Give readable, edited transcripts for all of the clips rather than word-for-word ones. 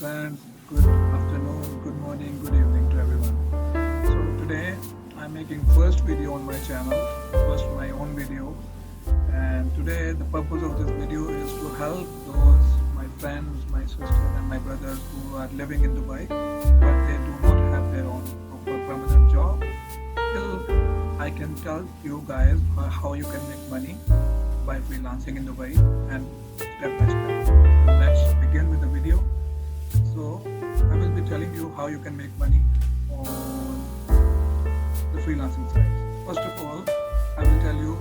friends, good afternoon, good morning, good evening to everyone. So today I'm making first video on my channel, first my own video, and today the purpose of this video is to help those my friends, my sisters and my brothers who are living in Dubai but they do not have their own proper permanent job. Still I can tell you guys how you can make money by freelancing in Dubai and step by step. Let's begin with the video. So I will be telling you how you can make money on the freelancing side. First of all, I will tell you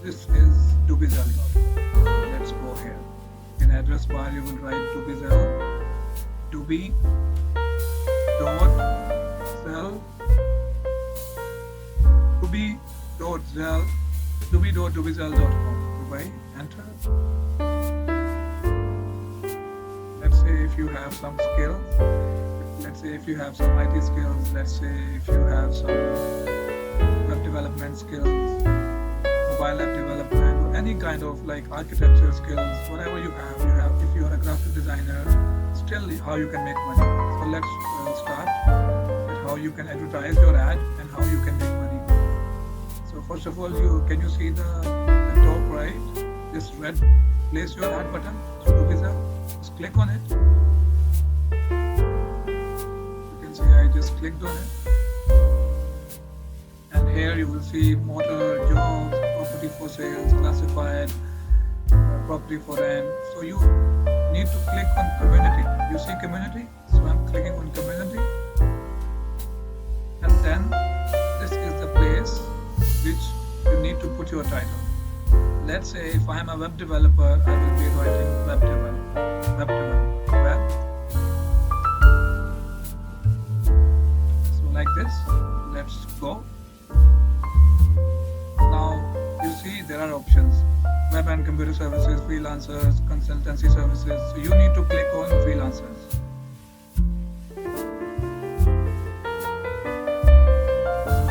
this is Dubizzle. Let's go here. In address bar you will write Dubizzle, Dubi dot Zell, Dubi dot Zell, Dubi.Dubizzle.com. Dubai, enter. Let's say if you have some skills, let's say if you have some IT skills, let's say if you have some web development skills, mobile app development, or any kind of like architecture skills, whatever you have, if you are a graphic designer, still how you can make money. So let's start with how you can advertise your ad and how you can make money. So first of all, can you see the top right, this red place your ad button, so Dubizzle, just click on it. You can see I just clicked on it, and here you will see motor, jobs, property for sales, classified, property for rent. So you need to click on community. You see community, so I'm clicking on community, and then this is the place which you need to put your title. Let's say if I am a web developer, I will be writing web developer. So like this, let's go. Now you see there are options: web and computer services, freelancers, consultancy services. So you need to click on freelancers.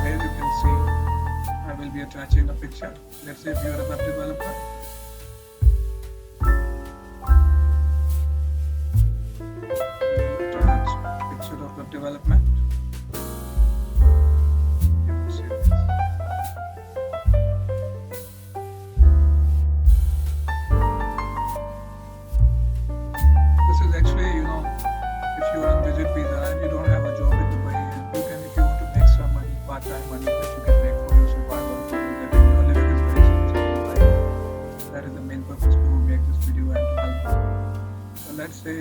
Here you can see I will be attaching a picture. Let's say if you are a web developer, attach picture of web development. You can see this. This is actually, if you are on visit visa and you don't have a job in Dubai, and you can, if you want to make some money, part-time money that you can make for your survival, for your living. Your living is very expensive in Dubai. That is the main purpose to make this video and to help you. So let's say,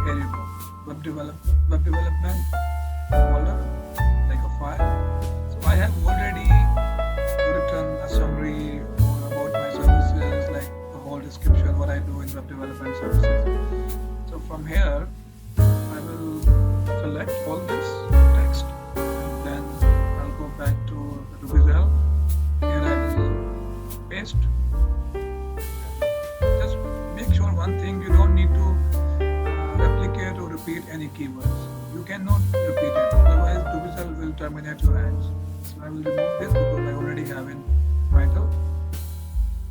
here you go, web development folder, like a file. So I have already written a summary about my services, like the whole description, what I do in web development services. So from here, I will select all this text, and then I'll go back to Dubizzle. Here I will paste. Just make sure one thing, you don't need to replicate or repeat any keywords. You cannot repeat it, otherwise Dubizzle will terminate your ads. So I will remove this because I already have in title.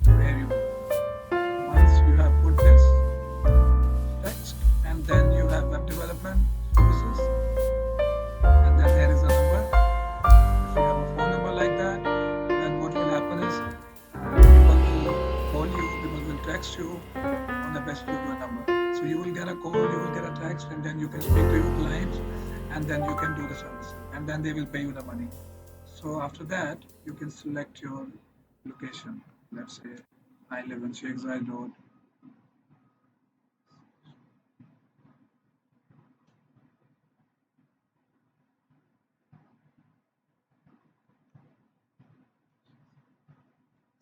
There you go. Once you have put this text, and then you have web development services, and then there is a number. If you have a phone number like that, then what will happen is people will call you, people will text you on the basis of your number. So you will get a call, you will get a text, and then you can speak to your clients, and then you can do the service, and then they will pay you the money. So after that, you can select your location. Let's say I live in Sheikh Zayed Road.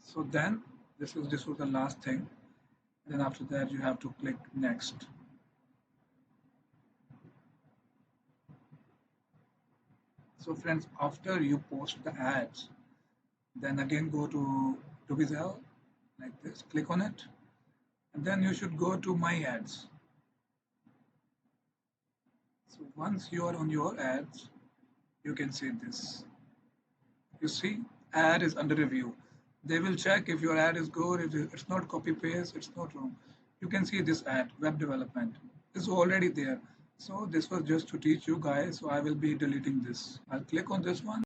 So then this was the last thing. Then after that you have to click next. So friends, after you post the ads, then again go to Dubizzel like this, click on it, and then you should go to my ads. So once you are on your ads, you can see this. You see, ad is under review. They will check if your ad is good, if it's not copy paste, it's not wrong. you can see this ad, web development. It's already there. So this was just to teach you guys. So I will be deleting this. I'll click on this one.